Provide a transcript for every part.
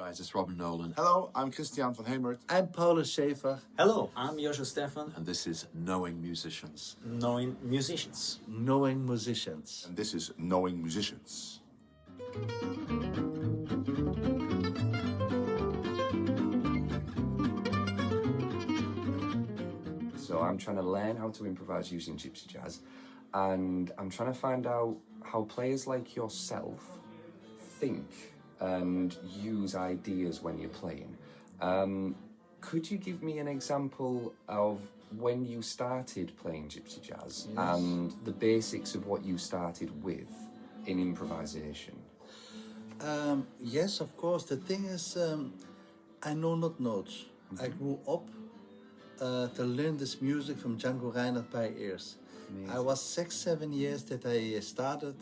guys, it's Rob and Nolan. Hello, I'm Christiaan van Hemert. I'm Paulus Schafer. Hello, I'm Joscho Stephan. And this is Knowing Musicians. Knowing Musicians. Knowing Musicians. And this is Knowing Musicians. So I'm trying to learn how to improvise using Gypsy Jazz, and I'm trying to find out how players like yourself think and use ideas when you're playing. Could you give me an example of when you started playing Gypsy Jazz and the basics of what you started with in improvisation? Yes, of course. The thing is, I know not notes. I grew up to learn this music from Django Reinhardt by ears. I was 6-7 years that I started.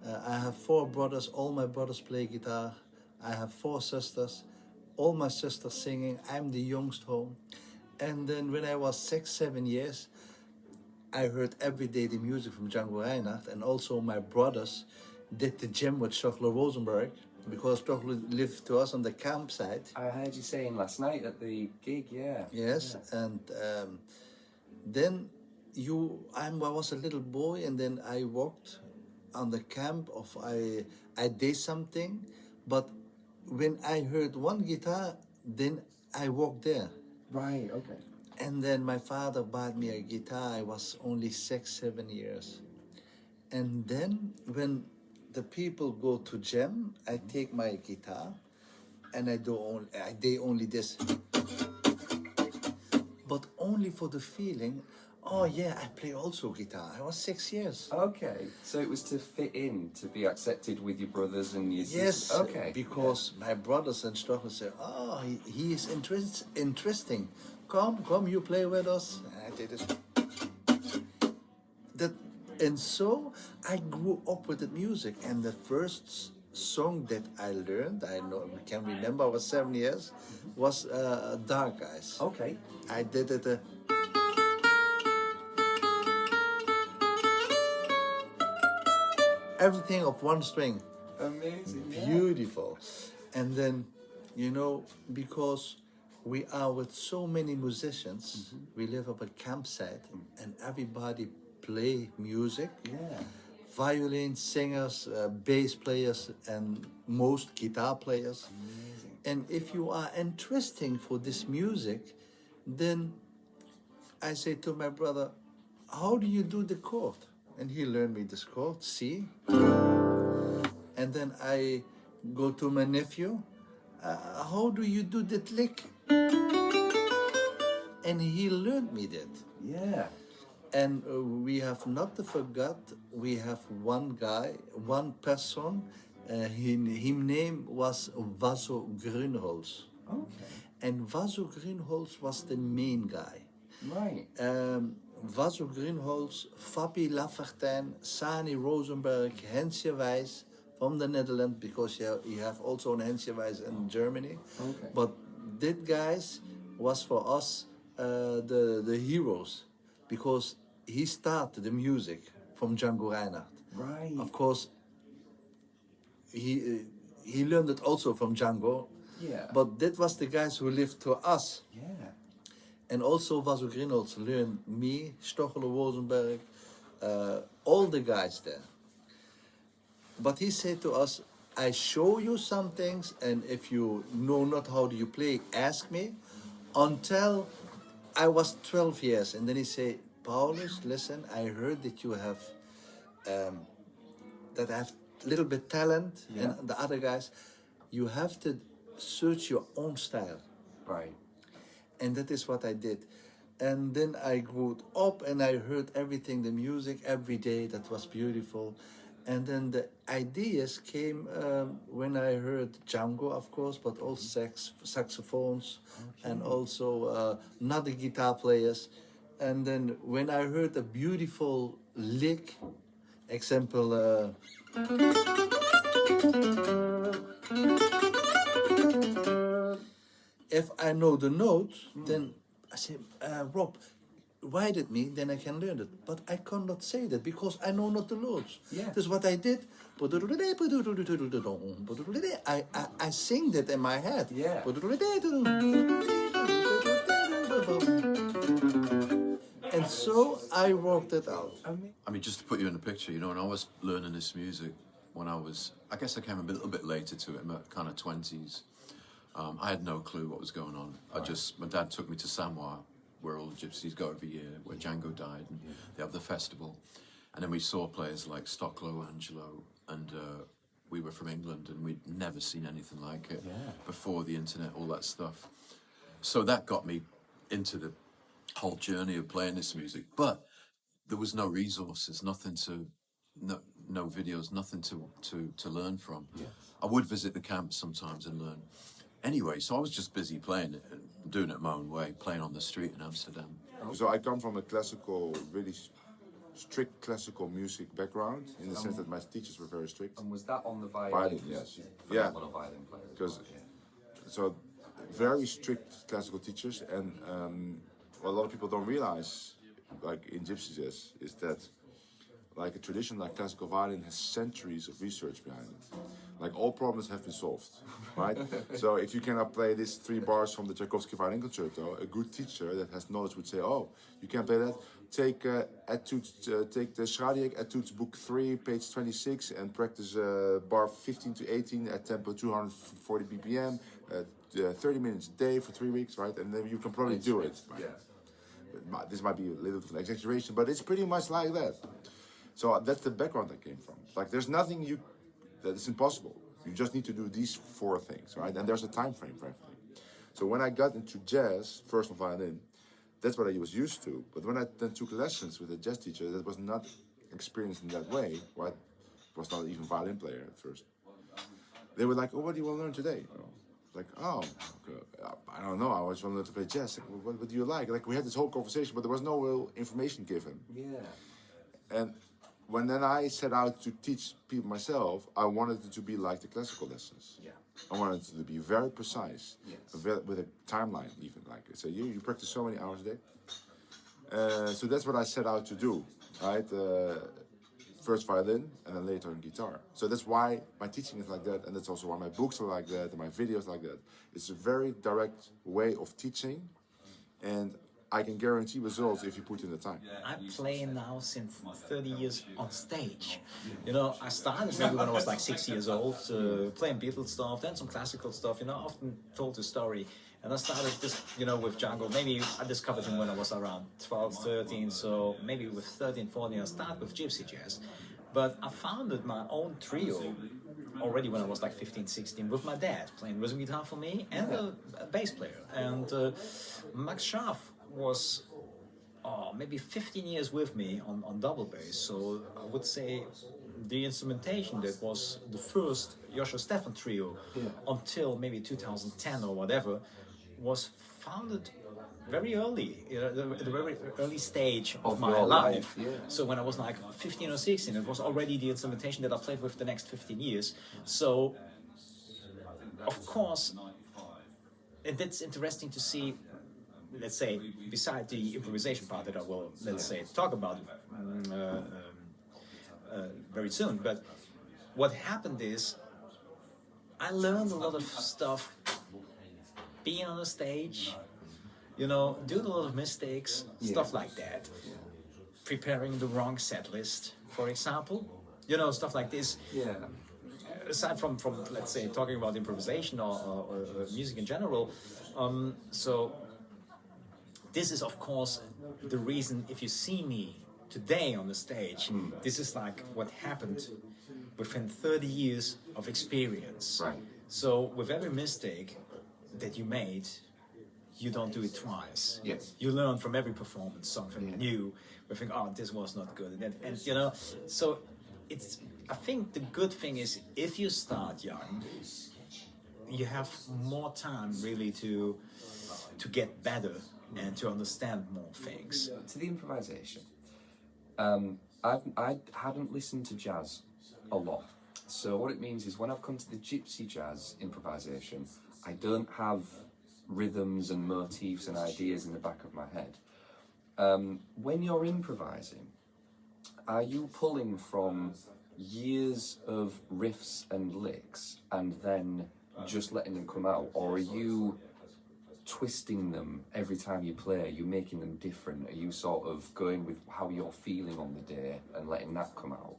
I have 4 brothers. All my brothers play guitar. I have 4 sisters. All my sisters singing. I'm the youngest home. And then when I was 6-7 years, I heard every day the music from Django Reinhardt, and also my brothers did the gym with Stoffel Rosenberg, because Stoffel lived to us on the campsite. I heard you saying last night at the gig, yeah. Yes, yeah. And then I was a little boy, and then I walked on the camp of I did something, but when I heard one guitar, then I walked there. Right, okay. And then my father bought me a guitar. I was only 6-7 years. And then when the people go to jam, I take my guitar and I do only this, but only for the feeling. Oh yeah, I play also guitar. I was 6 years. Okay, so it was to fit in, to be accepted with your brothers and your sisters. Yes, okay. Because my brothers and Stoffel said, oh, he is interesting. Come, you play with us. And I did this. And so I grew up with the music. And the first song that I learned, I can remember, I was 7 years, was Dark Eyes. Okay. I did it. Everything of one string. Amazing. Beautiful. And then, because we are with so many musicians, we live up a campsite, and everybody play music. Yeah. Violin, singers, bass players, and most guitar players. Amazing. And if you are interesting for this music, then I say to my brother, how do you do the chord? And he learned me this chord, C. And then I go to my nephew, how do you do that lick? And he learned me that. Yeah. And we have not to forget, we have one person, his name was Vaso Grunholz. Okay. And Vaso Grunholz was the main guy. Right. Vaso Grunholz, Fabi Lafertijn, Sani Rosenberg, Hensje Wijs from the Netherlands, because you have also an Hensje Wijs in Germany. Okay. But that guys was for us the heroes, because he started the music from Django Reinhardt. Right. Of course, he learned it also from Django. Yeah. But that was the guys who lived to us. Yeah. And also Vaso Grunholz learned me, Stoffel Rosenberg, all the guys there. But he said to us, I show you some things, and if you know not how do you play, ask me. Until I was 12 years. And then he said, Paulus, listen, I heard that you have, that I have a little bit talent, and the other guys, you have to search your own style. Right. And that is what I did. And then I grew up and I heard everything, the music every day. That was beautiful. And then the ideas came when I heard Django, of course, but also saxophones, and also other guitar players. And then when I heard a beautiful lick, example, if I know the note, then I say, Rob, write it me, then I can learn it. But I cannot say that because I know not the notes. Yeah. That's what I did. I sing that in my head. Yeah. And so I worked it out. I mean, just to put you in the picture, you know, when I was learning this music, when I guess I came a little bit later to it, in my kind of 20s. I had no clue what was going on. My dad took me to Samoa, where all the gypsies go every year, where Django died, and they have the festival. And then we saw players like Stocklow, Angelo, and we were from England, and we'd never seen anything like it before the internet, all that stuff. So that got me into the whole journey of playing this music. But there was no resources, no videos, nothing to learn from. Yes. I would visit the camps sometimes and learn. Anyway, so I was just busy playing it, doing it my own way, playing on the street in Amsterdam. So I come from a classical, really strict classical music background, in the sense that my teachers were very strict. And was that on the violin? Violin, yes. Yeah. Because, so, very strict classical teachers, and what a lot of people don't realize, like in Gypsy Jazz, is that like a tradition like classical violin has centuries of research behind it. Like all problems have been solved, right? So if you cannot play these 3 bars from the Tchaikovsky violin concerto, a good teacher that has knowledge would say, oh, you can't play that? Take take the Schradiak Etudes book 3, page 26, and practice bar 15 to 18 at tempo 240 BPM, 30 minutes a day for 3 weeks, right? And then you can probably do it. Right? Yeah. This might be a little bit of an exaggeration, but it's pretty much like that. So that's the background I came from. Like, there's nothing that is impossible. You just need to do these 4 things, right? And there's a time frame for everything. So when I got into jazz, first on violin, that's what I was used to. But when I then took lessons with a jazz teacher that was not experienced in that way, right? Was not even violin player at first. They were like, oh, what do you want to learn today? You know? Like, oh, okay. I don't know. I just want to learn to play jazz. Like, what do you like? Like, we had this whole conversation, but there was no real information given. Yeah. And when then I set out to teach people myself, I wanted it to be like the classical lessons. Yeah. I wanted it to be very precise, with a timeline even. Like, so you practice so many hours a day. So that's what I set out to do, right? First violin, and then later in guitar. So that's why my teaching is like that, and that's also why my books are like that, and my videos like that. It's a very direct way of teaching, and I can guarantee results if you put in the time. I play now since 30 years on stage. You know, I started maybe when I was like 6 years old, playing Beatles stuff, then some classical stuff. You know, I often told the story. And I started this, you know, with Django. Maybe I discovered him when I was around 12, 13. So maybe with 13, 14, I started with Gypsy Jazz. But I founded my own trio already when I was like 15, 16 with my dad, playing rhythm guitar for me and a bass player. And Max Schaaf was maybe 15 years with me on double bass. So I would say the instrumentation that was the first Joscho Stephan trio until maybe 2010 or whatever was founded very early, the very early stage of my life. Yeah. So when I was like 15 or 16, it was already the instrumentation that I played with the next 15 years. So, of course, it's interesting to see, let's say, beside the improvisation part that I will, let's say, talk about very soon. But what happened is, I learned a lot of stuff being on the stage, you know, doing a lot of mistakes, stuff like that. Preparing the wrong set list, for example. You know, stuff like this. Yeah. Aside from let's say, talking about improvisation or music in general. So, this is, of course, the reason if you see me today on the stage, this is like what happened within 30 years of experience. Right. So, with every mistake that you made, you don't do it twice. Yes. You learn from every performance something new. We think, oh, this was not good, and you know. So it's. I think the good thing is if you start young, you have more time really to get better and to understand more things. To the improvisation, I hadn't listened to jazz a lot. So what it means is when I've come to the Gypsy Jazz improvisation, I don't have rhythms and motifs and ideas in the back of my head. When you're improvising, are you pulling from years of riffs and licks and then just letting them come out, or are you twisting them every time you play? Are you making them different? Are you sort of going with how you're feeling on the day and letting that come out?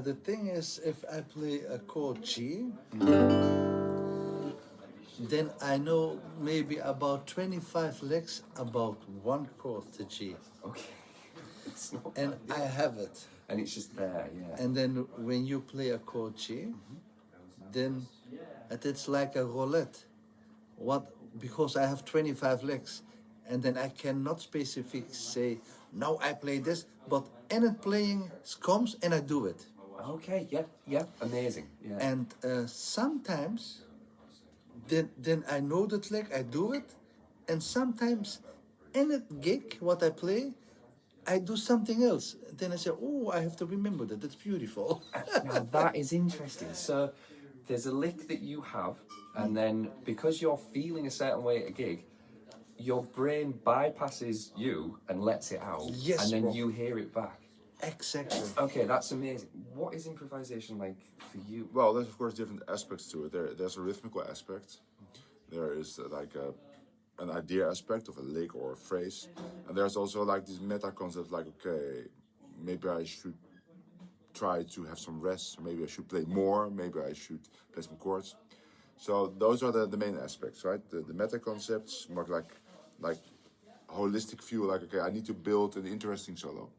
The thing is, if I play a chord G, then I know maybe about 25 licks about one chord, the G. Okay. It's not And bad. I have it. And it's just there, yeah. And then when you play a chord G, then it's like a roulette. Because I have 25 licks, and then I cannot specifically say, now I play this, but any playing comes and I do it. Okay, yeah, amazing. Yeah. And sometimes, then I know the lick, I do it, and sometimes any gig what I play, I do something else. Then I say, oh, I have to remember that. That's beautiful. Now that is interesting. So there's a lick that you have, and then because you're feeling a certain way at a gig, your brain bypasses you and lets it out, Yes, and then Rob. you hear it back. Exactly. Okay, that's amazing. What is improvisation like for you? Well, there's of course different aspects to it. There's a rhythmical aspect. There is an idea aspect of a lick or a phrase, and there's also like this meta concept, like okay, maybe I should try to have some rest. Maybe I should play more. Maybe I should play some chords. So those are the main aspects, right? The meta concepts, more like holistic view. Like okay, I need to build an interesting solo.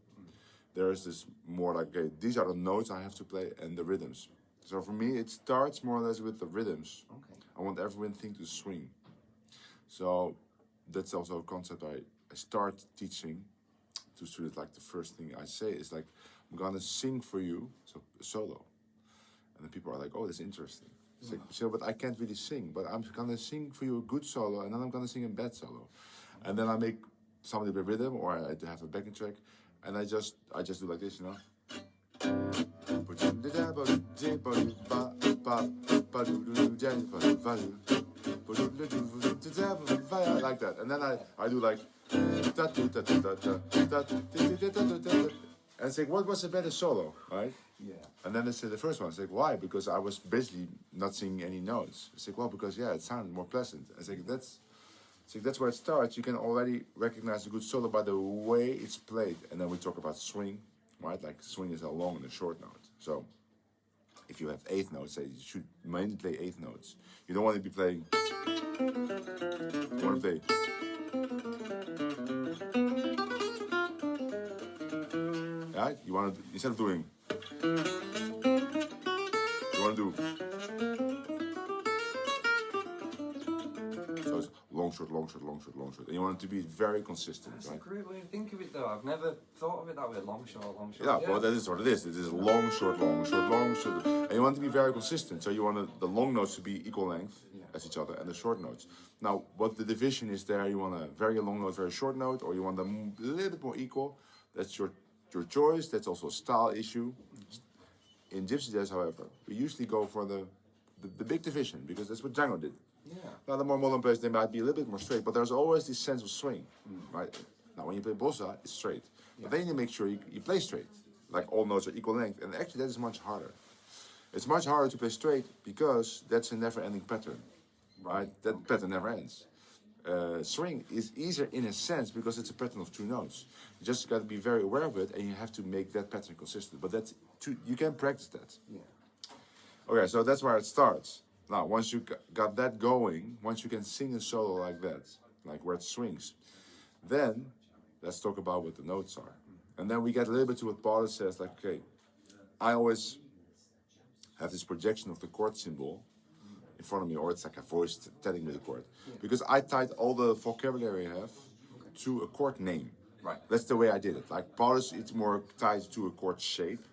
There is this more like, okay, these are the notes I have to play and the rhythms. So for me, it starts more or less with the rhythms. Okay. I want everything to swing. So that's also a concept I start teaching to students. Like the first thing I say is like, I'm gonna sing for you, so a solo. And then people are like, oh, that's interesting. It's like, so, but I can't really sing, but I'm gonna sing for you a good solo, and then I'm gonna sing a bad solo. And then I make something with rhythm, or I have a backing track. And I just do like this, you know. Like that. And then I do like and it's like, what was a better solo, right? Yeah. And then it's the first one. It's like, why? Because I was basically not singing any notes. It's like, well, because yeah, it sounded more pleasant. It's like that's where it starts. You can already recognize a good solo by the way it's played. And then we talk about swing, right? Like swing is a long and a short note. So if you have eighth notes, say you should mainly play eighth notes. You don't want to be playing. You want to play. Right? You want to, instead of doing, you want to do. So it's long, short, long, short, long, short, long, short. And you want it to be very consistent, That's right? a great way to think of it, though. I've never thought of it that way. Long, short, long, short. Yeah, well, that is what it is. It is long, short, long, short, long, short. And you want it to be very consistent. So you want the long notes to be equal length as each other, and the short notes. Now, what the division is there, you want a very long note, very short note, or you want them a little bit more equal. That's your choice. That's also a style issue. In Gypsy Jazz, however, we usually go for the big division, because that's what Django did. Yeah. Now, the more modern players, they might be a little bit more straight, but there's always this sense of swing, right? Now, when you play bossa, it's straight. But then you make sure you play straight. Like all notes are equal length. And actually, that is much harder. It's much harder to play straight because that's a never-ending pattern, right? That pattern never ends. Swing is easier in a sense because it's a pattern of two notes. You just got to be very aware of it, and you have to make that pattern consistent. But that's you can practice that. Yeah. Okay, so that's where it starts. Now, once you got that going, once you can sing a solo like that, like where it swings, then let's talk about what the notes are. And then we get a little bit to what Paulus says, like, okay, I always have this projection of the chord symbol in front of me, or it's like a voice telling me the chord. Because I tied all the vocabulary I have to a chord name. Right. That's the way I did it. Like Paulus, it's more tied to a chord shape.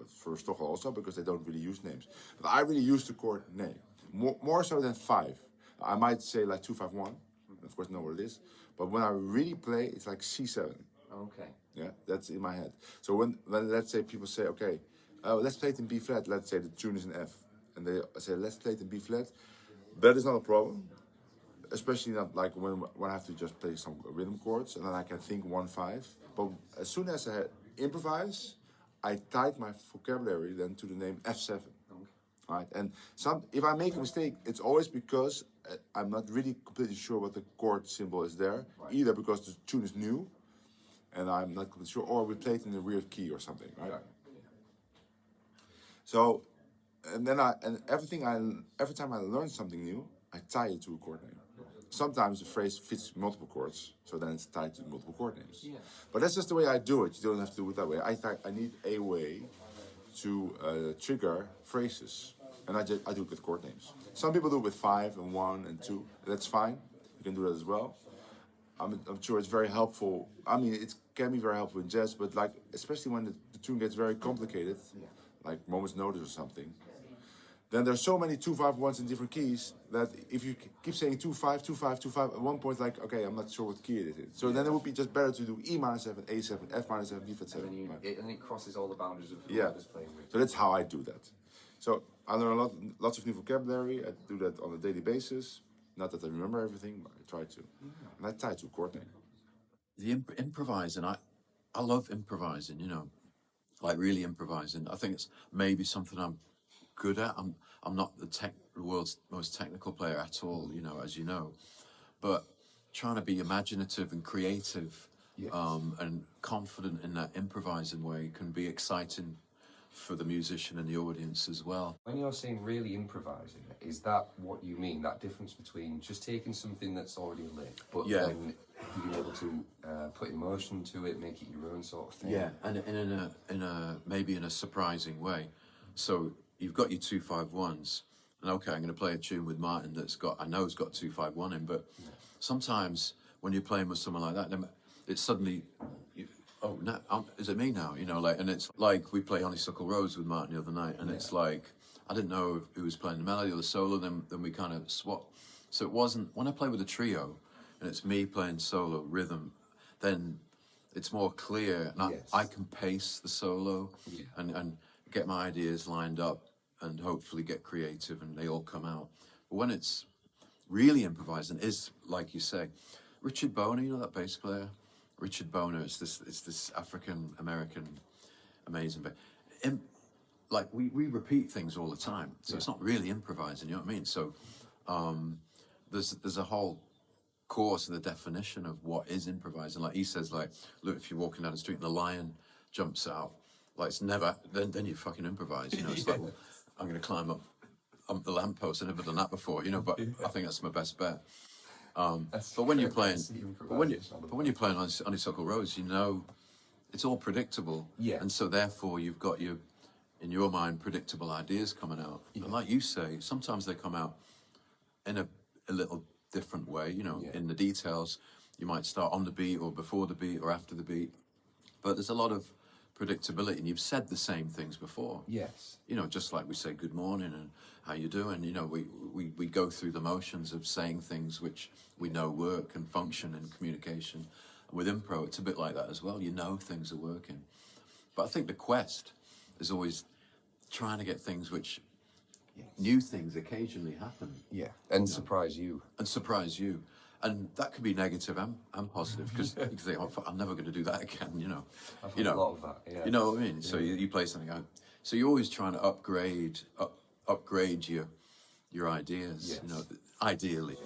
For Stoffel also, because they don't really use names. But I really use the chord name. More so than 5. I might say like 2-5-1. Of course, know what it is. But when I really play, it's like C7. Okay. Yeah, that's in my head. So when let's say people say, okay, let's play it in B flat. Let's say the tune is in F, and they say let's play it in B flat. That is not a problem. especially not like when I have to just play some rhythm chords and then I can think 1/5. But as soon as I improvise, I tied my vocabulary then to the name F7. Right, and if I make a mistake, it's always because I'm not really completely sure what the chord symbol is there. Either because the tune is new, and I'm not completely sure, or we played in a weird key or something, right? So, and then every time I learn something new, I tie it to a chord name. Sometimes the phrase fits multiple chords, so then it's tied to multiple chord names. Yeah. But that's just the way I do it. You don't have to do it that way. I need a way to trigger phrases, and I do it with chord names. Some people do it with 5 and 1 and 2. That's fine. You can do that as well. I'm sure it's very helpful. I mean, it can be very helpful in jazz, but like especially when the tune gets very complicated, like Moment's Notice or something. Then there's so many 2/5/1s in different keys that if you keep saying 2/5, 2/5, 2/5, at one point like, okay, I'm not sure what key it is. So then it would be just better to do E-7, A7, F-7, B-flat7. And it crosses all the boundaries of yeah. playing with. So that's how I do that. So I learn lots of new vocabulary. I do that on a daily basis. Not that I remember everything, but I try to. And I tie to a chord name. The improvising, I love improvising, you know, like really improvising. I think it's maybe something I'm good at. I'm not the world's most technical player at all, you know, as you know, but trying to be imaginative and creative, yes. And confident in that improvising way can be exciting for the musician and the audience as well. When you're saying really improvising, is that what you mean? That difference between just taking something that's already lit, but then being able to put emotion to it, make it your own sort of thing? Yeah, and in a maybe in a surprising way. So you've got your 2/5/1s, and okay, I'm going to play a tune with Martin I know it's got 2/5/1 in, but sometimes when you're playing with someone like that, then it's suddenly, oh, no, is it me now? You know, like, and it's like we play Honeysuckle Rose with Martin the other night, and it's like I didn't know who was playing the melody or the solo. Then we kind of swap. So it wasn't when I play with a trio, and it's me playing solo rhythm, then it's more clear, and I can pace the solo and get my ideas lined up and hopefully get creative and they all come out. But when it's really improvising, is like you say, Richard Boner, you know that bass player? Richard Boner, it's this African-American amazing bass. Like we repeat things all the time, so it's not really improvising, you know what I mean? So there's a whole course of the definition of what is improvising. Like he says, like, look, if you're walking down the street and the lion jumps out, like it's never, then you fucking improvise, you know, it's like, well, I'm going to climb up the lamppost. I've never done that before, you know, but I think that's my best bet. But when you're playing, when you're playing Honeysuckle Rose, you know, it's all predictable. Yeah. And so therefore you've got in your mind, predictable ideas coming out. Yeah. And like you say, sometimes they come out in a little different way, you know, in the details. You might start on the beat or before the beat or after the beat. But there's a lot of predictability, and you've said the same things before. Yes. You know, just like we say good morning and how you doing, you know, we go through the motions of saying things which we know work and function in communication. And with impro, it's a bit like that as well. You know things are working. But I think the quest is always trying to get things which new things occasionally happen. Yeah. And surprise you. And surprise you. And that could be negative and positive, because you think, oh, I'm never going to do that again, you know. I've had a lot of that, yeah. You know what I mean? So you play something out. So you're always trying to upgrade your ideas, you know, ideally.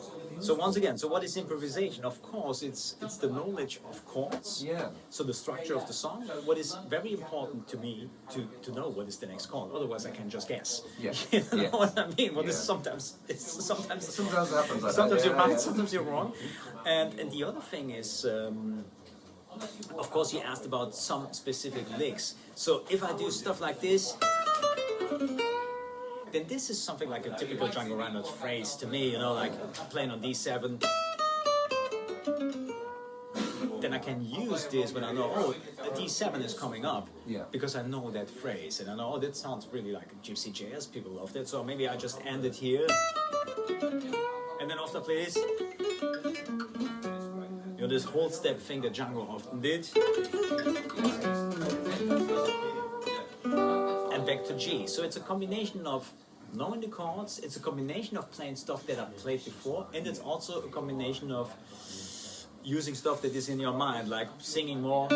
So once again, so what is improvisation? Of course, it's the knowledge of chords. Yeah. So the structure of the song. What is very important to me to know what is the next chord. Otherwise, I can just guess. Yeah. You know what I mean? What is sometimes happens. Like sometimes you're right, sometimes you're wrong. And the other thing is, of course, you asked about some specific licks. So if I do stuff like this, then this is something like a typical Django Reinhardt phrase to me, you know, like playing on D7. Then I can use this when I know, oh, the D7 is coming up, because I know that phrase, and I know, oh, that sounds really like Gypsy Jazz, people love that, so maybe I just end it here, and then after I play this, you know, this whole step thing that Django often did, and back to G. So it's a combination of knowing the chords. It's a combination of playing stuff that I've played before, and it's also a combination of using stuff that is in your mind, like singing more.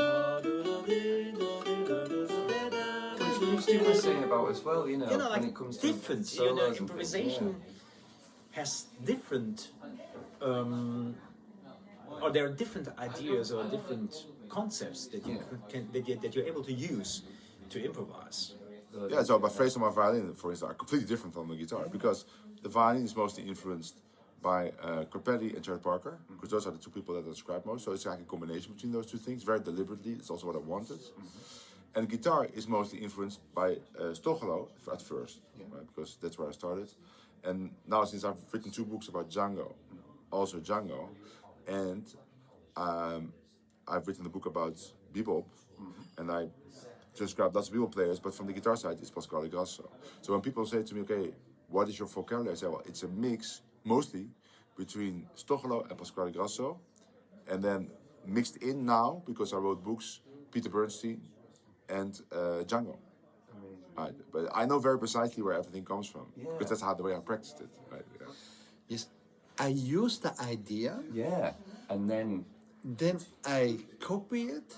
Which you were saying about as well, Like when it comes to different, solos and improvisation things, has different, or there are different ideas or different concepts that you that you're able to use to improvise. Yeah, so my phrase on my violin, for instance, are completely different from the guitar because the violin is mostly influenced by Corpelli and Jared Parker, because those are the two people that I describe most. So it's like a combination between those two things, very deliberately. It's also what I wanted. And guitar is mostly influenced by Stochelo at first, right? Because that's where I started. And now, since I've written 2 books about Django, also Django, and I've written a book about bebop, and I describe lots of bebop players, but from the guitar side, it's Pasquale Grasso. So when people say to me, okay, what is your vocabulary? I say, well, it's a mix, mostly, between Stochelo and Pasquale Grasso, and then mixed in now, because I wrote books, Peter Bernstein and Django. Right. But I know very precisely where everything comes from, because that's the way I practiced it. Right? Yeah. Yes, I use the idea, Yeah, and then then I copy it,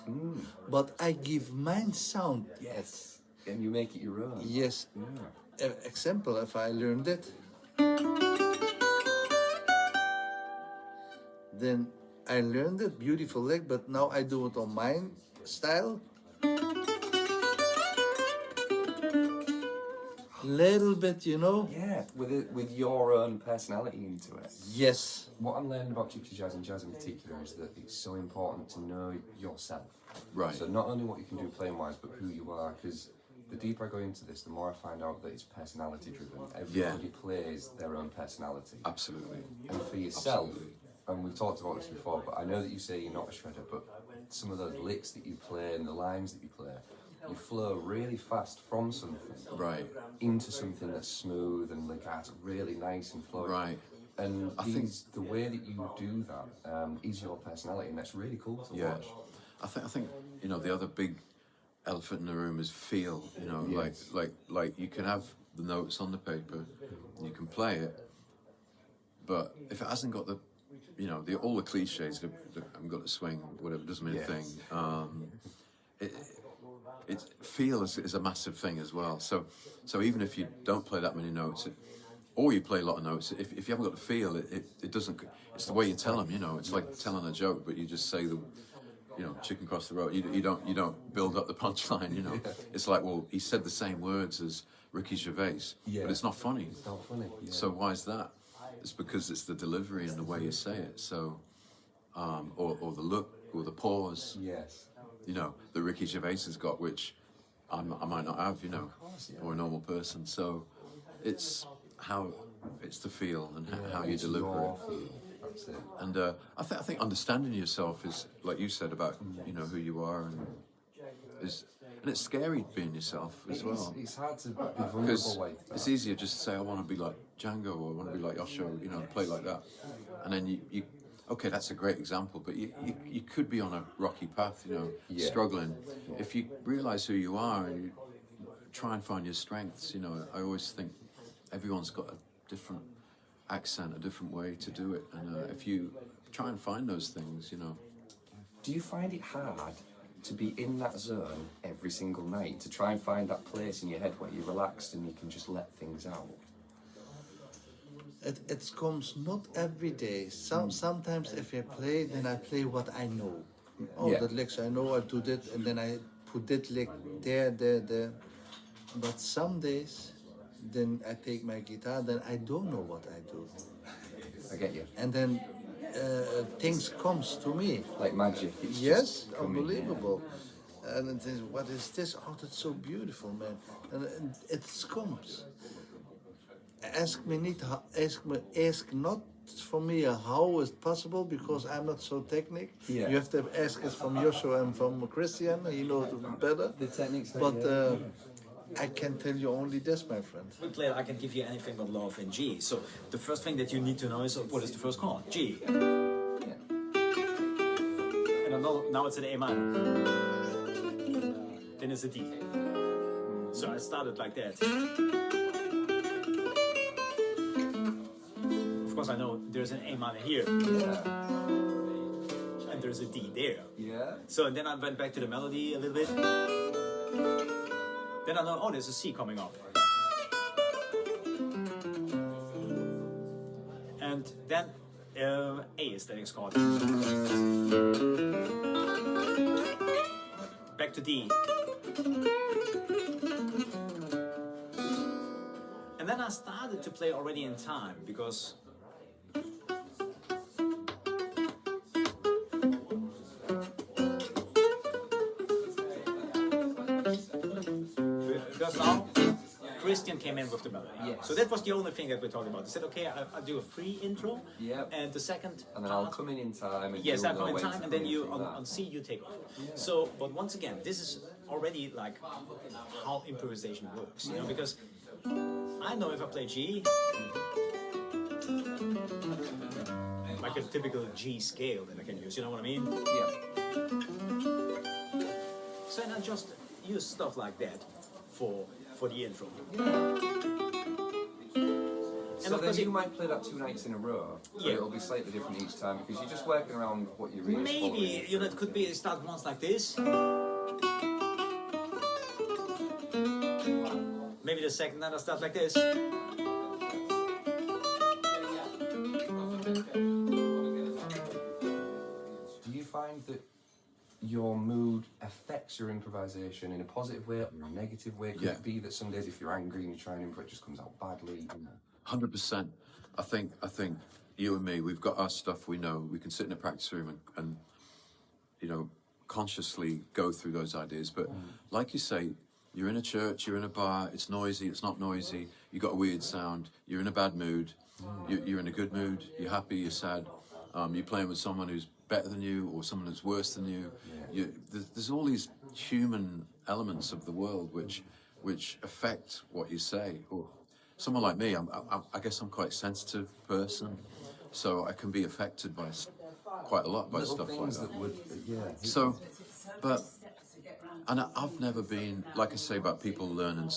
but I give mine sound. yes, and you make it your own. Yes. Example, if I learned it, then I learned it, beautiful lick, but now I do it on mine style. Little bit, Yeah, with your own personality into it. Yes. What I'm learning about Gypsy Jazz and jazz in particular is that it's so important to know yourself. Right. So not only what you can do playing wise, but who you are. Because the deeper I go into this, the more I find out that it's personality driven. Everybody plays their own personality. Absolutely. And for yourself, Absolutely. and we've talked about this before, but I know that you say you're not a shredder, but some of those licks that you play and the lines that you play, you flow really fast from something Right. into something that's smooth and legato, really nice and flowing. Right. And I think the way that you do that is your personality, and that's really cool to watch. I think the other big elephant in the room is feel. Yes. Like you can have the notes on the paper, you can play it, but if it hasn't got all the cliches, I've got to swing, whatever, doesn't mean a thing. Feel is a massive thing as well. So even if you don't play that many notes, or you play a lot of notes, if you haven't got the feel, it doesn't. It's the way you tell them. It's like telling a joke, but you just say the, chicken cross the road. You don't build up the punchline. It's like, well, he said the same words as Ricky Gervais, but it's not funny. It's not funny. Yeah. So why is that? It's because it's the delivery and the way you say it. So, or the look, or the pause. Yes. That Ricky Gervais has got, which I might not have, or a normal person. So it's the feel and how you deliver it. That's it. And I think understanding yourself is, like you said about who you are, and it's scary being yourself as well. It's hard to be Because vulnerable like that. it's easier just to say I want to be like Django or I want to be like Joscho, play like that, and then you okay, that's a great example, but you could be on a rocky path, struggling. If you realise who you are and you try and find your strengths, I always think everyone's got a different accent, a different way to do it, and if you try and find those things, Do you find it hard to be in that zone every single night, to try and find that place in your head where you're relaxed and you can just let things out? It comes not every day. Sometimes if I play, then I play what I know. The licks I know, I do that, and then I put that lick there. But some days, then I take my guitar, then I don't know what I do. I get you. And then things comes to me. Like magic. It's Yes, just coming, unbelievable. And it is, what is this? Oh, that's so beautiful, man. And it comes. Ask not for me how is it possible, because I'm not so technical. Yeah. You have to ask us from Joscho and from Christiaan. He knows it better. The techniques. But I can tell you only this, my friend. Player, I can give you anything but love in G. So the first thing that you need to know is what is the first chord? G. Yeah. And now it's an A minor. Then it's a D. So I started like that. course I know there's an A minor here, Yeah. and there's a D there. Yeah. So then I went back to the melody a little bit. Then I know, oh, there's a C coming up. And then A is the next chord. Back to D. And then I started to play already in time because now Christiaan came in with the melody. Yes. So that was the only thing that we talked about. They said, okay, I'll do a free intro. Yep. And the second And then part, I'll come in time. And yes, you'll I'll come know in when time, to and then come you in on, that. on C you take off. So, but once again, this is already like how improvisation works, you know, because I know if I play G, like a typical G scale that I can use, you know what I mean? Yeah. So then I just use stuff like that for the intro. So of then course you might play that 2 nights in a row, but Yeah. it'll be slightly different each time because you're just working around what you're really Maybe, you know, it could be start once like this. Maybe the second night I start like this. Do you find that your mood affects your improvisation in a positive way or a negative way? Could Yeah. it be that some days if you're angry and you try and improv, it just comes out badly? You know? 100%. I think you and me, we've got our stuff we know. We can sit in a practice room and you know, consciously go through those ideas. But like you say, you're in a church, you're in a bar, it's noisy, it's not noisy, you got a weird sound, you're in a bad mood, you're in a good mood, you're happy, you're sad, you're playing with someone who's better than you or someone who's worse than you. There's all these human elements of the world which affect what you say. Or someone like me, I guess I'm quite a sensitive person, so I can be affected by quite a lot by Little stuff like things that. that would, yeah. So, but, and I've never been, like I say about people learning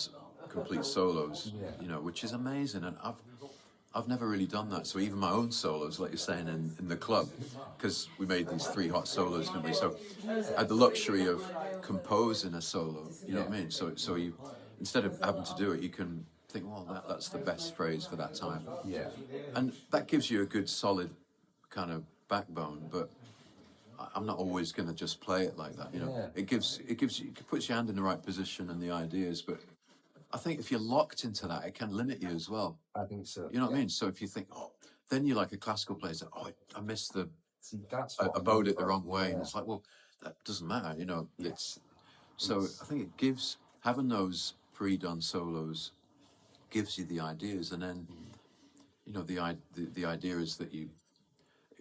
complete solos, you know, which is amazing, and I've never really done that. So even my own solos, like you're saying in the club, because we made these 3 hot solos, didn't we? So I had the luxury of composing a solo, you know what I mean? So you, instead of having to do it, you can think, well, that's the best phrase for that time. Yeah. And that gives you a good solid kind of backbone, but I'm not always going to just play it like that, you know. Yeah. It gives you, it puts your hand in the right position and the ideas, but I think if you're locked into that, it can limit you as well. I think so. You know what I mean? So if you think, oh, then you're like a classical player, say, oh, I missed the, See, that's I what bowed I'm it the wrong way, and yeah. it's like, well, that doesn't matter, you know. So I think it gives, having those pre-done solos gives you the ideas, and then, you know, the idea is that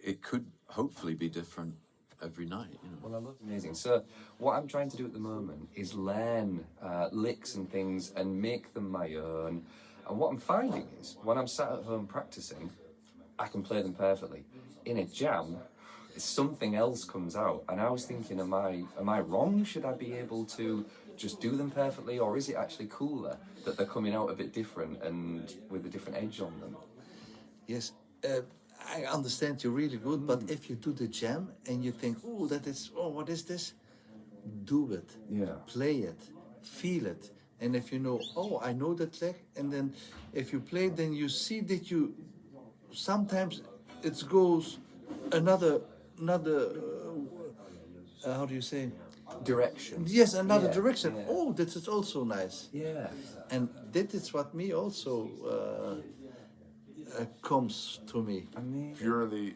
it could hopefully be different every night, you know. Well, I love amazing. So what I'm trying to do at the moment is learn licks and things and make them my own. And what I'm finding is when I'm sat at home practicing, I can play them perfectly. In a jam, something else comes out, and I was thinking, am I wrong? Should I be able to just do them perfectly, or is it actually cooler that they're coming out a bit different and with a different edge on them? Yes, I understand you really good, but if you do the jam and you think, oh, what is this? Do it. Yeah. Play it. Feel it. And if you know, oh, I know that lick, and then if you play, then you see that sometimes it goes another how do you say? Direction. Yes, another Yeah, direction. yeah. Oh, that is also nice. Yeah. And that is what me also comes to me. Purely,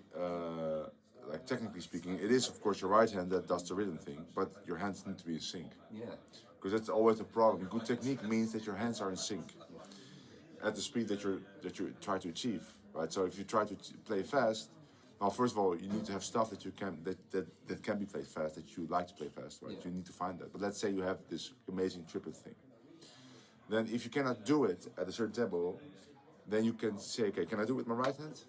like technically speaking, it is of course your right hand that does the rhythm thing, but your hands need to be in sync. Yeah. Because that's always a problem. Good technique means that your hands are in sync at the speed that you try to achieve, right? So if you try to play fast, well, first of all, you need to have stuff that you can that can be played fast, that you like to play fast, right? Yeah. You need to find that. But let's say you have this amazing triplet thing. Then if you cannot do it at a certain tempo, then you can say, okay, can I do it with my right hand?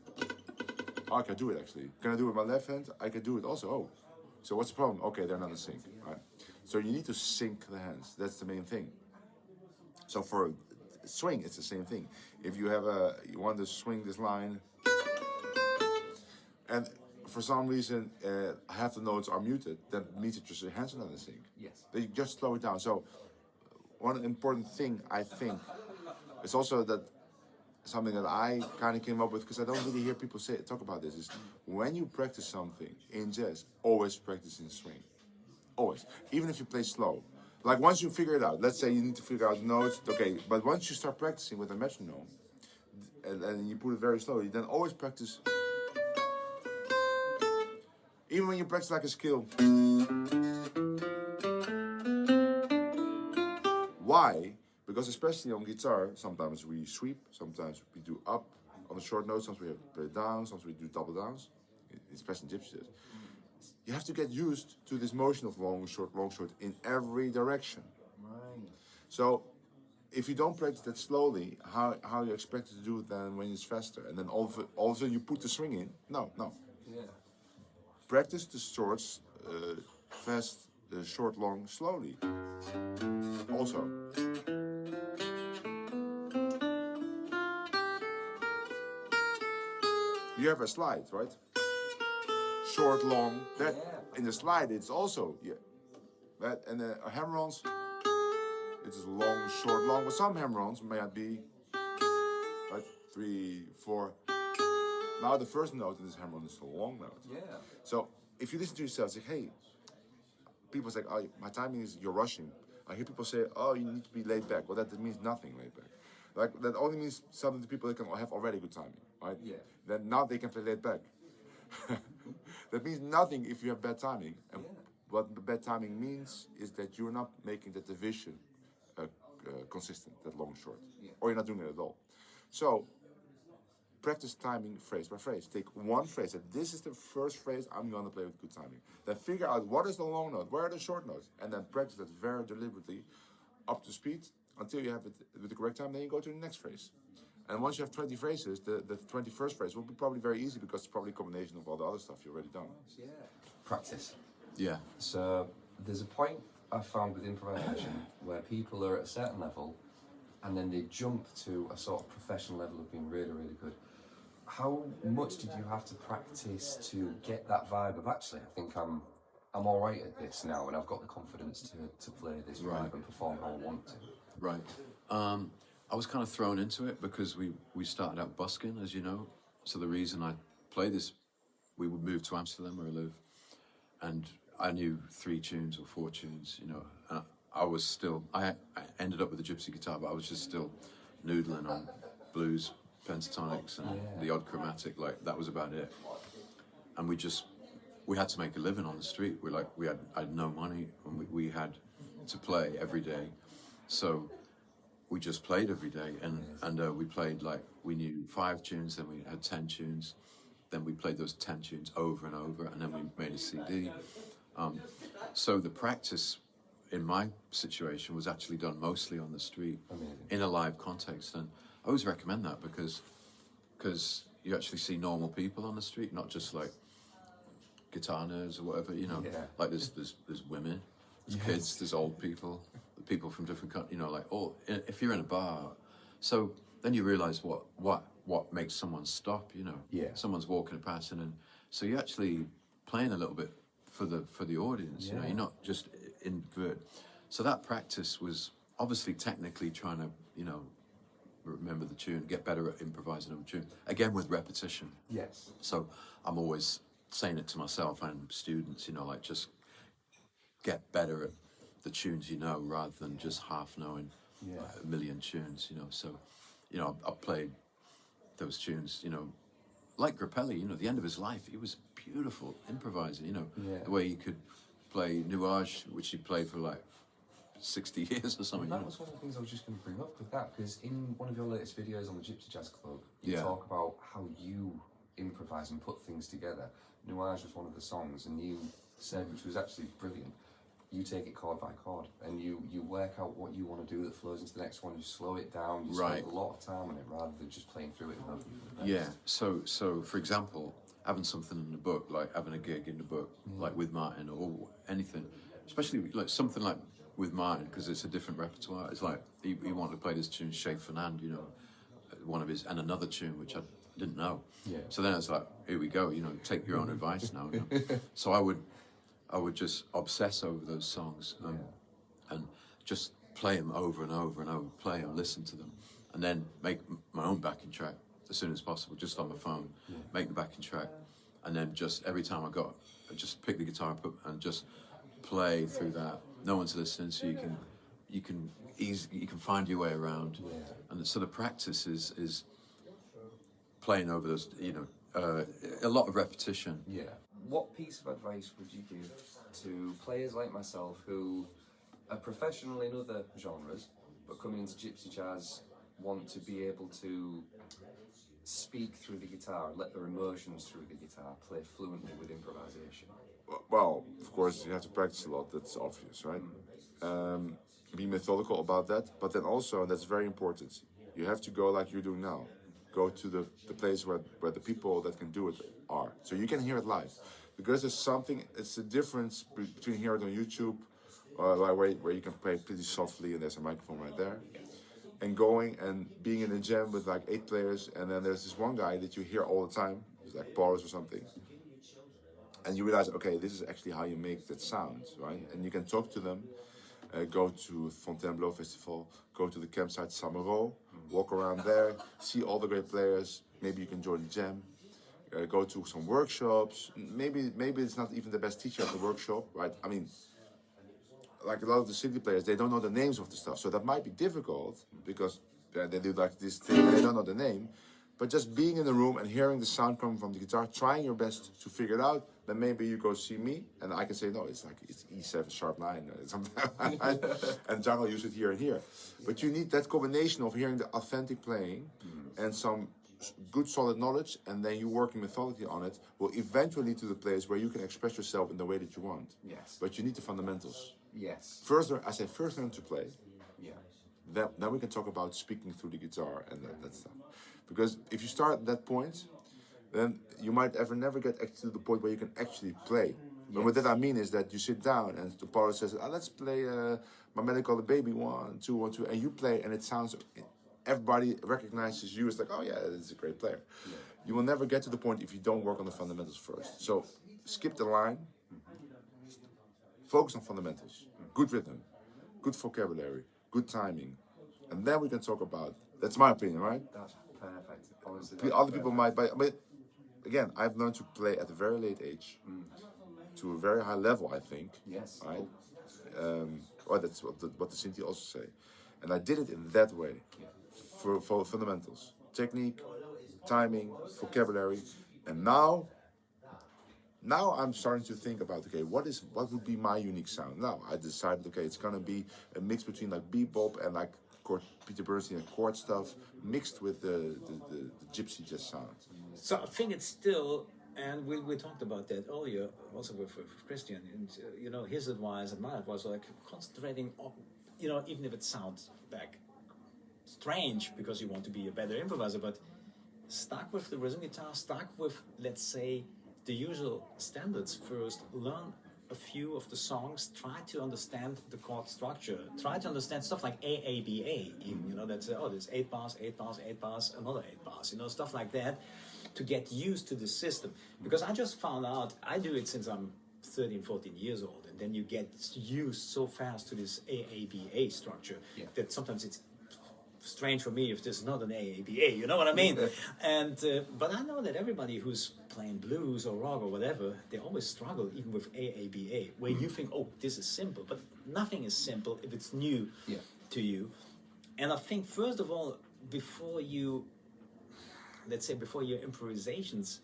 Oh, I can do it actually. Can I do it with my left hand? I can do it also. Oh, so what's the problem? Okay, they're not in sync, right? So you need to sync the hands. That's the main thing. So for swing, it's the same thing. If you want to swing this line, and for some reason half the notes are muted, that means that your hands are not in sync. Yes. They just slow it down. So one important thing I think is also that something that I kind of came up with, because I don't really hear people talk about this, is when you practice something in jazz, always practice in swing. Always. Even if you play slow. Like once you figure it out, let's say you need to figure out notes, okay, but once you start practicing with a metronome, and you put it very slowly, then always practice. Even when you practice like a skill. Why? Because especially on guitar, sometimes we sweep, sometimes we do up on the short notes, sometimes we have to play down, sometimes we do double downs, especially in Gypsy Jazz. You have to get used to this motion of long, short in every direction. Right. So if you don't practice that slowly, how you expect to do it then when it's faster? And then all of a sudden you put the swing in? No. Yeah. Practice the shorts, fast, short, long, slowly. Also. You have a slide, right? Short, long. That in the slide it's also that, and the hammer-ons. It is long, short, long. But some hammer-ons may be like 3, 4. Now the first note in this hammer-on is a long note. Yeah. So if you listen to yourself, say, hey, people say, oh, my timing is you're rushing. I hear people say, oh, you need to be laid back. Well, that means nothing laid back. Like that only means something to people that can have already good timing, right? Yeah. Then now they can play laid back. That means nothing if you have bad timing. And what bad timing means is that you're not making the division consistent, that long short, or you're not doing it at all. So practice timing phrase by phrase. Take one phrase, and this is the first phrase I'm going to play with good timing. Then figure out what is the long note, where are the short notes, and then practice that very deliberately up to speed until you have it with the correct time. Then you go to the next phrase. And once you have 20 phrases, the 21st phrase will be probably very easy because it's probably a combination of all the other stuff you've already done. Yeah. Practice. Yeah. So there's a point I found with improvisation where people are at a certain level and then they jump to a sort of professional level of being really, really good. How much did you have to practice to get that vibe of actually, I think I'm all right at this now and I've got the confidence to play this vibe and perform how I want to? Right. I was kind of thrown into it because we started out busking, as you know. So the reason I play this, we would move to Amsterdam where I live, and I knew 3 tunes or 4 tunes, you know. I was still, I ended up with a gypsy guitar, but I was just still noodling on blues, pentatonics, and the odd chromatic. Like that was about it. And we had to make a living on the street. I had no money, and we had to play every day. So we just played every day, and we played we knew 5 tunes, then we had 10 tunes, then we played those 10 tunes over and over, and then we made a CD. So the practice in my situation was actually done mostly on the street. Amazing. In a live context, and I always recommend that because you actually see normal people on the street, not just like guitar nerds or whatever, you know. Yeah. Like there's women, there's kids, there's old people from different countries, you know, like if you're in a bar, so then you realize what makes someone stop, you know. Yeah. Someone's walking past, and so you're actually playing a little bit for the audience, you know. You're not just invert. So that practice was obviously technically trying to, you know, remember the tune, get better at improvising on the tune, again with repetition. Yes. So I'm always saying it to myself and students, you know, like just get better at the tunes you know, rather than just half knowing a million tunes, you know. So, you know, I played those tunes, you know, like Grappelli, you know, the end of his life, he was beautiful improvising, you know, the way he could play Nuage, which he played for like 60 years or something. Well, that was one of the things I was just going to bring up with that, because in one of your latest videos on the Gypsy Jazz Club, you talk about how you improvise and put things together. Nuage was one of the songs, and you said, which was actually brilliant, you take it chord by chord, and you work out what you want to do that flows into the next one, you slow it down, you spend a lot of time on it, rather than just playing through it and hoping for the best. So for example, having something in the book, like having a gig in the book, like with Martin or anything, especially like something like with Martin, because it's a different repertoire. It's like he wanted to play this tune, Schafer Fernand, you know, one of his, and another tune which didn't know. Yeah. So then it's like, here we go, you know, take your own advice now. You know? So I would just obsess over those songs and just play them over and over and over, play them, listen to them, and then make my own backing track as soon as possible, just on my phone, make the backing track, and then just every time I just pick the guitar up and just play through that. No one's listening, so you can find your way around, and so the practice is playing over those, you know, a lot of repetition. Yeah. What piece of advice would you give to players like myself who are professional in other genres, but coming into Gypsy Jazz want to be able to speak through the guitar, let their emotions through the guitar, play fluently with improvisation? Well, of course, you have to practice a lot, that's obvious, right? Be methodical about that, but then also, and that's very important, you have to go like you're doing now. Go to the place where the people that can do it are. So you can hear it live. Because there's something, it's a difference between hearing it on YouTube, where you can play pretty softly and there's a microphone right there, and going and being in a jam with like 8 players, and then there's this one guy that you hear all the time, it's like Paulus or something, and you realize, okay, this is actually how you make that sound, right? And you can talk to them, go to Fontainebleau Festival, go to the campsite Samaro, walk around there, see all the great players, maybe you can join the jam, go to some workshops, maybe it's not even the best teacher at the workshop, right? I mean, like a lot of the city players, they don't know the names of the stuff, so that might be difficult because they do like this thing and they don't know the name. But just being in the room and hearing the sound coming from the guitar, trying your best to figure it out, then maybe you go see me and I can say, no, it's E7 sharp 9 or something, and Jungle use it here and here. But you need that combination of hearing the authentic playing and some good solid knowledge, and then you working methodically on it will eventually lead to the place where you can express yourself in the way that you want. Yes. But you need the fundamentals. Yes. First learn to play. Yeah. Then we can talk about speaking through the guitar and that stuff. Because if you start at that point, then you might never get to the point where you can actually play. But what that I mean is that you sit down and the Paulus says, let's play My Medical the Baby 1, 2, 1, 2, and you play and it sounds, everybody recognizes you as like, oh yeah, it's a great player. Yeah. You will never get to the point if you don't work on the fundamentals first. So skip the line, focus on fundamentals, good rhythm, good vocabulary, good timing, and then we can talk about, that's my opinion, right? That's perfect. Honestly, Other people might, but again, I've learned to play at a very late age, to a very high level, I think. Yes. Right? Well, that's what the Sinti also say. And I did it in that way, for fundamentals, technique, timing, vocabulary, and now I'm starting to think about, okay, what would be my unique sound? Now I decided, okay, it's gonna be a mix between like bebop and like Peter Bernstein and chord stuff mixed with the gypsy jazz sound. So I think it's still, and we talked about that earlier, also with Christiaan, and you know, his advice and my advice, like concentrating on, you know, even if it sounds like strange because you want to be a better improviser, but start with the rhythm guitar, start with, let's say, the usual standards first, learn a few of the songs, try to understand the chord structure, try to understand stuff like AABA, even, you know, that's, there's 8 bars, 8 bars, 8 bars, another 8 bars, you know, stuff like that, to get used to the system. Because I just found out, I do it since I'm 13, 14 years old, and then you get used so fast to this AABA structure that sometimes it's strange for me if there's not an AABA, you know what I mean? And but I know that everybody who's playing blues or rock or whatever, they always struggle even with AABA, where you think, oh, this is simple, but nothing is simple if it's new to you. And I think first of all, before you, let's say before your improvisations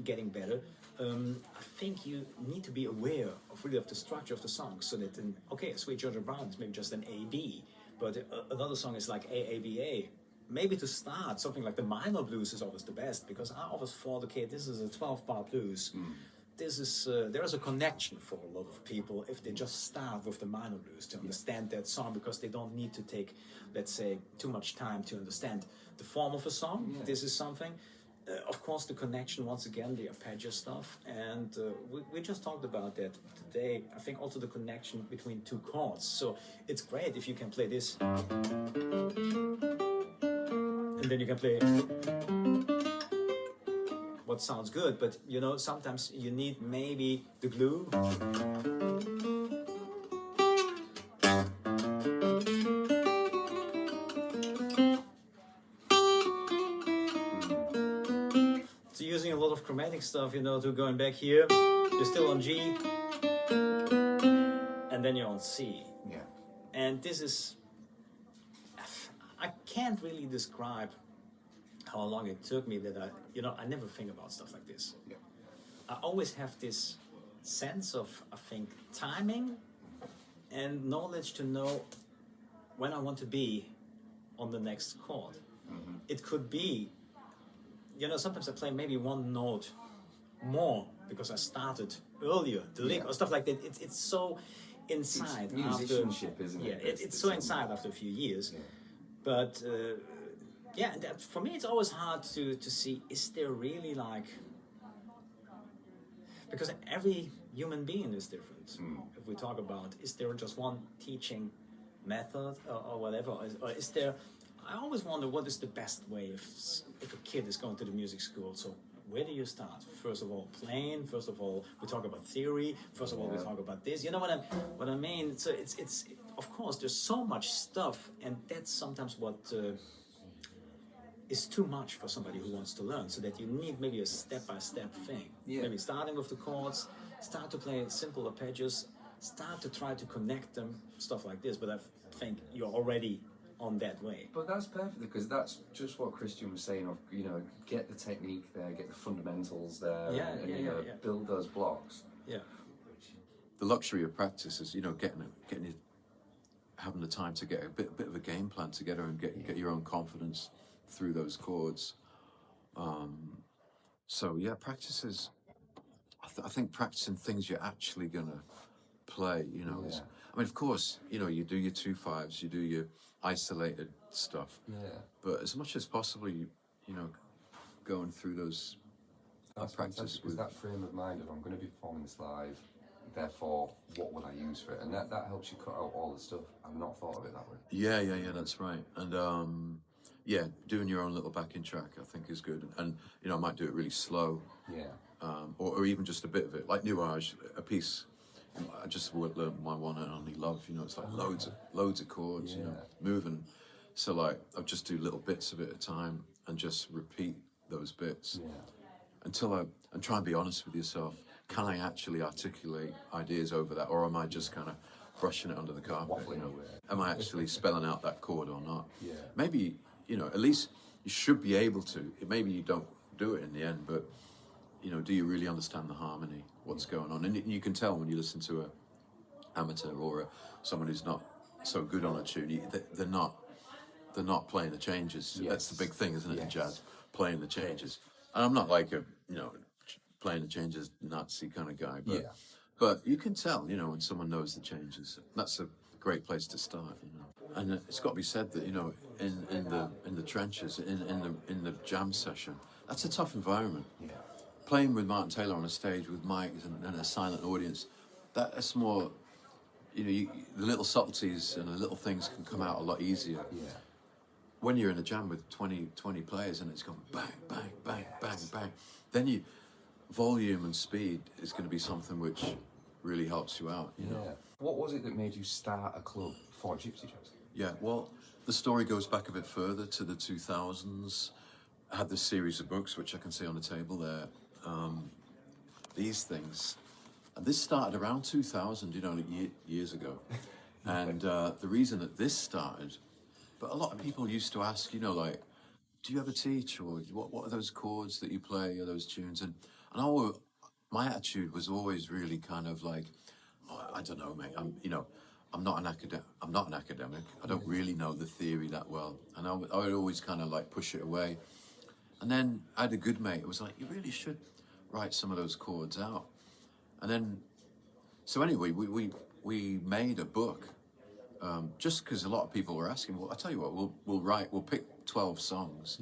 getting better, I think you need to be aware of really of the structure of the song, so that then, okay, Sweet Georgia Brown is maybe just an AB, but another song is like AABA. Maybe to start, something like the minor blues is always the best, because I always thought, okay, this is a 12-bar blues. This is there is a connection for a lot of people if they just start with the minor blues to understand that song, because they don't need to take, let's say, too much time to understand the form of a song. This is something. Of course, the connection, once again, the arpeggio stuff, and we just talked about that today. I think also the connection between 2 chords. So it's great if you can play this, and then you can play what sounds good, but you know, sometimes you need maybe the glue. So using a lot of chromatic stuff, you know, to going back here, you're still on G, and then you're on C. Yeah. And this is, I can't really describe how long it took me that I never think about stuff like this. Yeah. I always have this sense of, I think, timing and knowledge to know when I want to be on the next chord. Mm-hmm. It could be, you know, sometimes I play maybe one note more because I started earlier, the lick or stuff like that. It's so inside. It's musicianship, isn't it? Yeah, it's so inside after a few years. Yeah. But yeah, for me it's always hard to see, is there really like, because every human being is different. If we talk about, is there just one teaching method or whatever, or is there, I always wonder what is the best way if a kid is going to the music school. So where do you start? First of all, playing. First of all, we talk about theory. First of all, we talk about this. You know what I mean? So it's of course there's so much stuff, and that's sometimes what is too much for somebody who wants to learn. So that you need maybe a step-by-step thing. Yeah. Maybe starting with the chords, start to play simple arpeggios, start to try to connect them, stuff like this. But I think you're already on that way. But that's perfect, because that's just what Christian was saying of, you know, get the technique there, get the fundamentals there, and build those blocks. Yeah. The luxury of practice is, you know, having the time to get a bit of a game plan together and get your own confidence through those chords. So yeah, practice is, I think practicing things you're actually gonna play, you know, is, I mean, of course, you know, you do your 2/5s, you do your isolated stuff, but as much as possible, you know, going through those practice with that frame of mind of, I'm going to be performing this live, therefore what will I use for it, and that helps you cut out all the stuff. I've not thought of it that way. Yeah, that's right. And yeah, doing your own little backing track, I think, is good. And you know, I might do it really slow, or even just a bit of it, like Nuage, a piece. I just learned my one and only love. You know, it's like loads of chords. You know, moving. So like, I'll just do little bits of it at a time and just repeat those bits until and try and be honest with yourself. Can I actually articulate ideas over that, or am I just kind of brushing it under the carpet? You know, am I actually spelling out that chord or not? Yeah. Maybe, you know, at least you should be able to. Maybe you don't do it in the end, but you know, do you really understand the harmony? What's going on? And you can tell when you listen to an amateur or someone who's not so good on a tune. They're not playing the changes. Yes. That's the big thing, isn't it, in jazz? Playing the changes. And I'm not like a, you know, playing the changes Nazi kind of guy, but you can tell, you know, when someone knows the changes. That's a great place to start, you know. And it's got to be said that, you know, in the trenches, in the jam session, that's a tough environment. Yeah. Playing with Martin Taylor on a stage with mics and a silent audience, that's more, you know, the little subtleties and the little things can come out a lot easier. Yeah. When you're in a jam with 20 players and it's going bang, bang, bang, bang, bang, then volume and speed is going to be something which really helps you out, you know. What was it that made you start a club for Gypsy Jazz? Yeah, well, the story goes back a bit further to the 2000s. I had this series of books, which I can see on the table there. These things. And this started around 2000, you know, years ago. And the reason that this started, but a lot of people used to ask, you know, like, do you ever teach, or what are those chords that you play, or those tunes? And my attitude was always really kind of like, oh, I don't know, mate. I'm not an academic. I don't really know the theory that well, and I would always kind of like push it away. And then I had a good mate who was like, you really should write some of those chords out. And then, so anyway, we made a book, just because a lot of people were asking. Well, I tell you what, we'll pick 12 songs,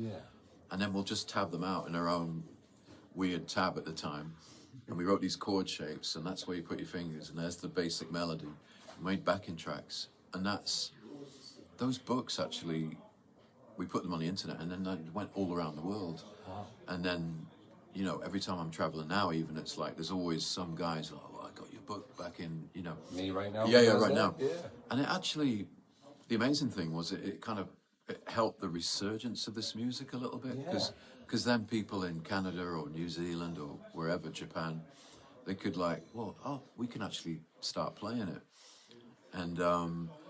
and then we'll just tab them out in our own weird tab at the time. And we wrote these chord shapes, and that's where you put your fingers, and there's the basic melody. We made backing tracks, and those books actually, we put them on the internet, and then they went all around the world. Wow. And then, you know, every time I'm traveling now, even it's like there's always some guys. Oh, well, I got your book back in, you know. Me right now. Yeah, right now. Yeah. And it actually, the amazing thing was it kind of it helped the resurgence of this music a little bit because then people in Canada or New Zealand or wherever, Japan, they could like, well, oh, we can actually start playing it. And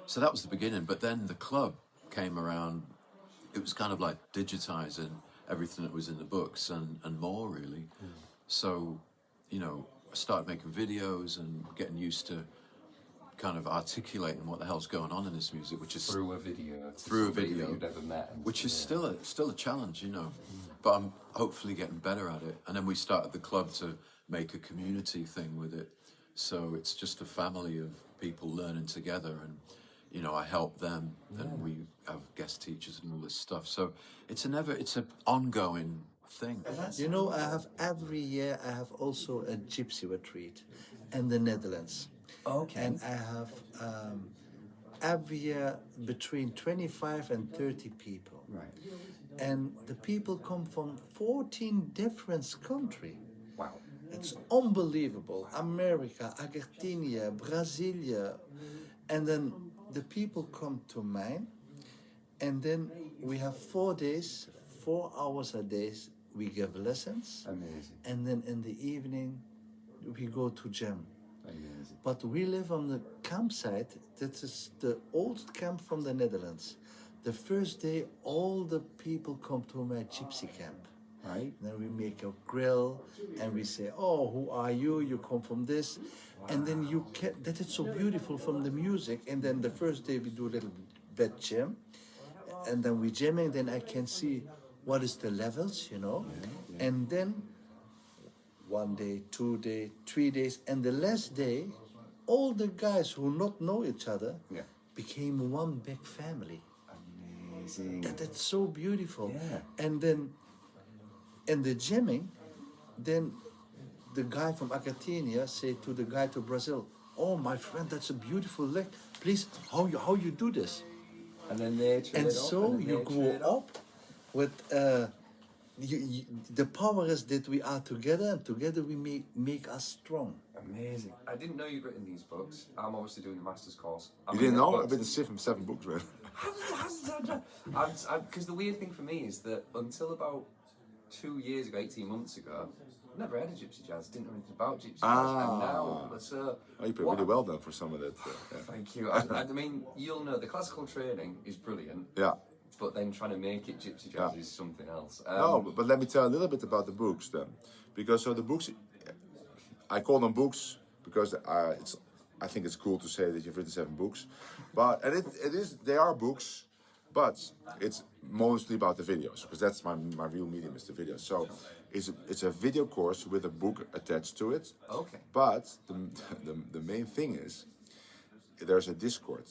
so that was the beginning. But then the club came around. It was kind of like digitizing everything that was in the books and more, really. So, you know, I started making videos and getting used to kind of articulating what the hell's going on in this music, which is Through a video. through a video, You've never met. which is still a challenge, you know. But I'm hopefully getting better at it. And then we started the club to make a community thing with it. So it's just a family of people learning together, and you know, I help them, and we have guest teachers and all this stuff. So it's an ongoing thing. You know, every year I have also a gypsy retreat in the Netherlands. Okay. And I have every year between 25 and 30 people. Right. And the people come from 14 different countries. Wow. It's unbelievable. America, Argentina, Brasilia. And then the people come to mine. And then we have 4 days, 4 hours a day, we give lessons. Amazing. And then in the evening, we go to jam. Amazing. But we live on the campsite. That is the old camp from the Netherlands. The first day, all the people come to my gypsy camp. Right. Then we make a grill, and we say, "Oh, who are you? You come from this," and then you can. That is so beautiful from the music. And then the first day we do a little bit jam, and then we jamming. Then I can see what is the levels, you know, and then 1 day, 2 day, 3 days, and the last day, all the guys who not know each other became one big family. Amazing. That's so beautiful. Yeah. And then in the jamming, then the guy from Argentina say to the guy to Brazil, "Oh, my friend, that's a beautiful lick. Please, how you do this?" And then they trade And it so up, and then you they grow trade up with the power is that we are together, and together we make us strong. Amazing. I didn't know you'd written these books. I'm obviously doing the master's course. You didn't know? I've been to 7 books, man. Because the weird thing for me is that until about 2 years ago, 18 months ago, I never heard of Gypsy Jazz, didn't know anything about Gypsy Jazz. And now, Oh, you play really well then for some of that. Yeah. Thank you. I mean, you'll know the classical training is brilliant. Yeah. But then trying to make it Gypsy Jazz is something else. No, but let me tell a little bit about the books then, because so the books, I call them books because I think it's cool to say that you've written 7 books, but and they are books, but it's mostly about the videos because that's my real medium is the videos. So it's a video course with a book attached to it. Okay. But the main thing is there's a Discord.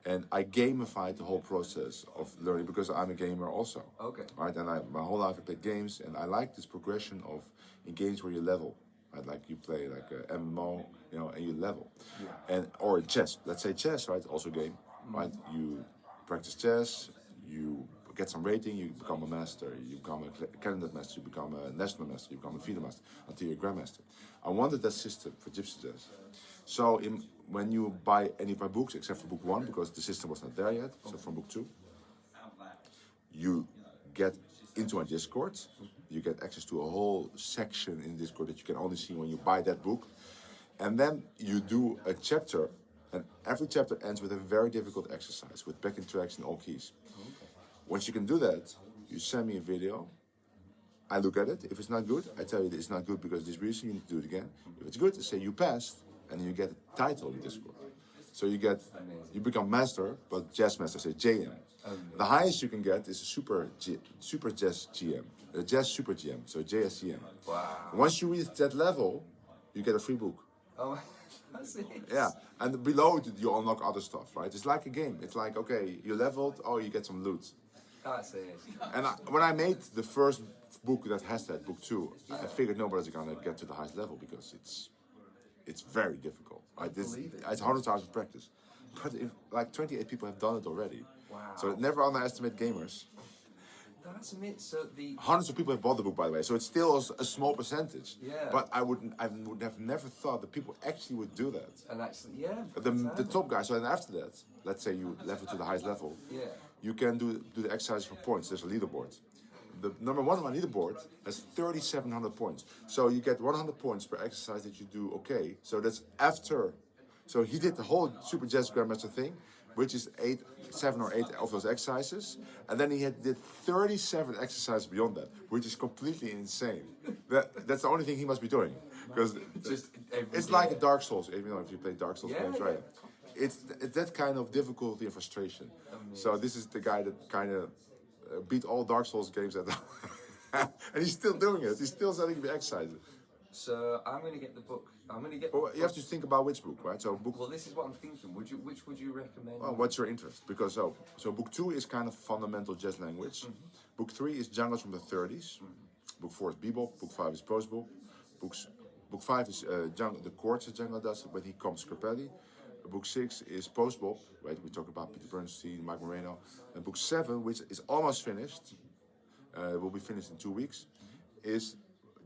And I gamified the whole process of learning because I'm a gamer also. Okay. Right, and my whole life I played games, and I like this progression of in games where you level. Right, like you play like a MMO, you know, and you level. Yeah. And or chess. Let's say chess, right? Also a game, right? You practice chess, you get some rating, you become a master, you become a candidate master, you become a national master, you become a FIDE master, until you're a grandmaster. I wanted that system for Gypsy Jazz. So when you buy any of my books, except for book 1, because the system was not there yet, so from book 2, you get into my Discord, you get access to a whole section in Discord that you can only see when you buy that book, and then you do a chapter, and every chapter ends with a very difficult exercise, with backing tracks and all keys. Once you can do that, you send me a video, I look at it, if it's not good, I tell you that it's not good because of this reason, you need to do it again. If it's good, I say you passed, and then you get a title in Discord. So you become master, but jazz master, say JM. The highest you can get is a super jazz GM, a jazz super GM, so JSGM. Wow. Once you reach that level, you get a free book. Oh, that's it. Yeah, and below it, you unlock other stuff, right? It's like a game. It's like, okay, you leveled, oh, you get some loot. That's it. And when I made the first book that has that, book 2, I figured nobody's gonna get to the highest level because it's very difficult. Right? It's 100 hours of practice. But like 28 people have done it already. Wow. So never underestimate gamers. That's it. So the Hundreds of people have bought the book, by the way, so it's still a small percentage. Yeah. But I would have never thought that people actually would do that. and actually, yeah. The top guys. So then after that, let's say you level to the highest level. Yeah. You can do the exercise for points. There's a leaderboard. The number one on my leaderboard has 3,700 points. So you get 100 points per exercise that you do okay. So that's after. So he did the whole Super Jazz Grandmaster thing, which is 7 or 8 of those exercises. And then he did 37 exercises beyond that, which is completely insane. That's the only thing he must be doing. Because it's like a Dark Souls, if you play Dark Souls games, right? It's that kind of difficulty and frustration. So this is the guy that kind of beat all Dark Souls games at and he's still doing it. He's still selling the exercises. So I'm going to get the book. I'm going to get. Well, you have to think about which book, right? So book. Well, this is what I'm thinking. Which would you recommend? Well, what's your interest? Because so book 2 is kind of fundamental jazz language. Book 3 is jungles from the 30s. Book 4 is bebop. Book 5 is post-bop. Book 5 is the chords that Django does when he comes Scarpelli. Book 6 is post-bop, right? We talk about Peter Bernstein, Mike Moreno. And book 7, which is almost finished, will be finished in 2 weeks, is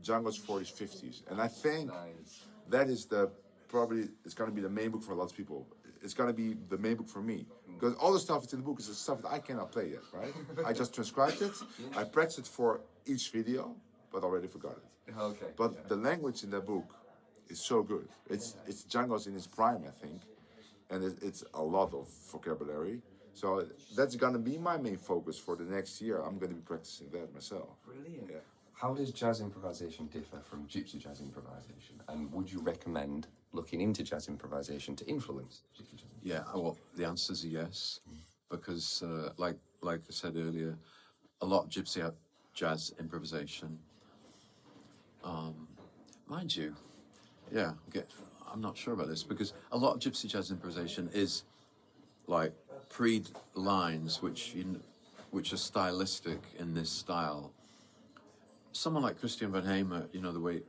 Django's 40s, 50s. And I think that is probably it's going to be the main book for a lot of people. It's going to be the main book for me. Because all the stuff that's in the book is the stuff that I cannot play yet, right? I just transcribed it, I practiced it for each video, but already forgot it. Okay. But the language in that book is so good. It's Django's in his prime, I think. And it's a lot of vocabulary. So that's going to be my main focus for the next year. I'm going to be practicing that myself. Brilliant. Yeah. How does jazz improvisation differ from gypsy jazz improvisation? And would you recommend looking into jazz improvisation to influence gypsy jazz? Yeah, well, the answer is yes, because like I said earlier, a lot of gypsy jazz improvisation, mind you, yeah, I'm not sure about this, because a lot of gypsy jazz improvisation is like pre-lines which are stylistic in this style. Someone like Christiaan van Hemert, the way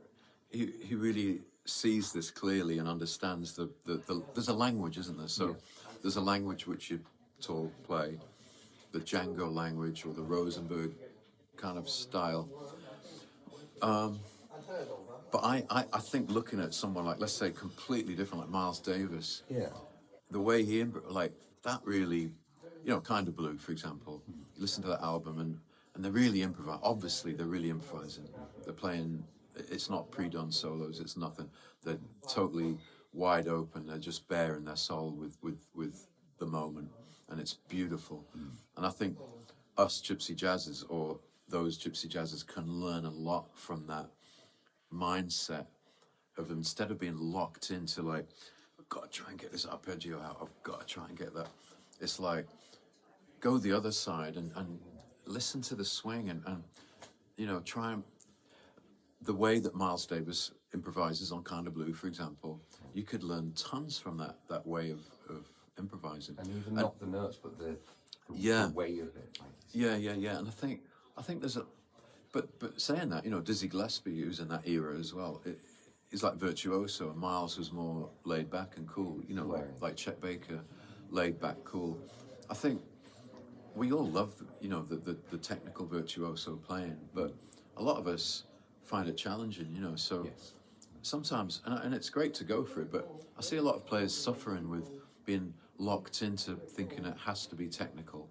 he really sees this clearly and understands the there's a language, isn't there? So there's a language which you play, the Django language or the Rosenberg kind of style. But I think looking at someone like, let's say, completely different, like Miles Davis, the way he like that really, Kind of Blue, for example. You listen to that album and they're really improvising. Obviously, they're really improvising. They're playing. It's not pre-done solos. It's nothing. They're totally wide open. They're just bearing their soul with the moment, and it's beautiful. And I think us gypsy jazzers, or those gypsy jazzers, can learn a lot from that mindset of, instead of being locked into like, I've got to try and get this arpeggio out. I've got to try and get that. It's like, go the other side and listen to the swing and try and, the way that Miles Davis improvises on Kind of Blue, for example, you could learn tons from that way of improvising. And even not the notes, but the way of it. Like. Yeah. And I think there's a, but saying that, Dizzy Gillespie, who's in that era as well, he's like virtuoso, and Miles was more laid back and cool, like Chet Baker, laid back, cool. I think we all love, the technical virtuoso playing, but a lot of us find it challenging, so sometimes, and it's great to go for it, but I see a lot of players suffering with being locked into thinking it has to be technical.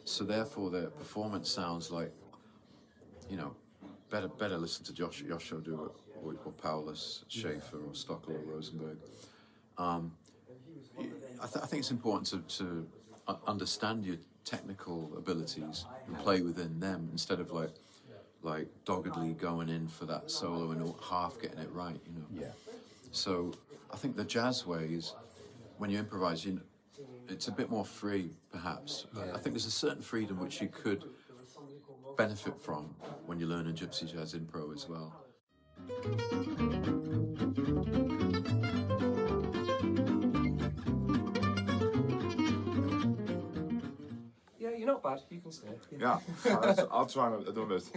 So therefore their performance sounds like, better listen to Joscho do it, or Paulus Schafer, or Stockel, or Rosenberg. I think it's important to understand your technical abilities and play within them, instead of like doggedly going in for that solo and half getting it right, So I think the jazz way is, when you improvise, it's a bit more free, perhaps. I think there's a certain freedom which you could benefit from when you learn a gypsy jazz impro as well. Yeah, you're not bad. You can stay. Yeah, I'll try my do my best.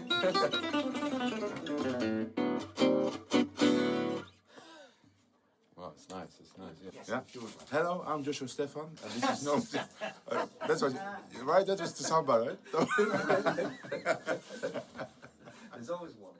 Well, it's nice. it's nice. Yeah. Yeah. Hello, I'm Joscho Stephan, and this is Nolan. That's what, right? That was the soundbar, right? There's always one.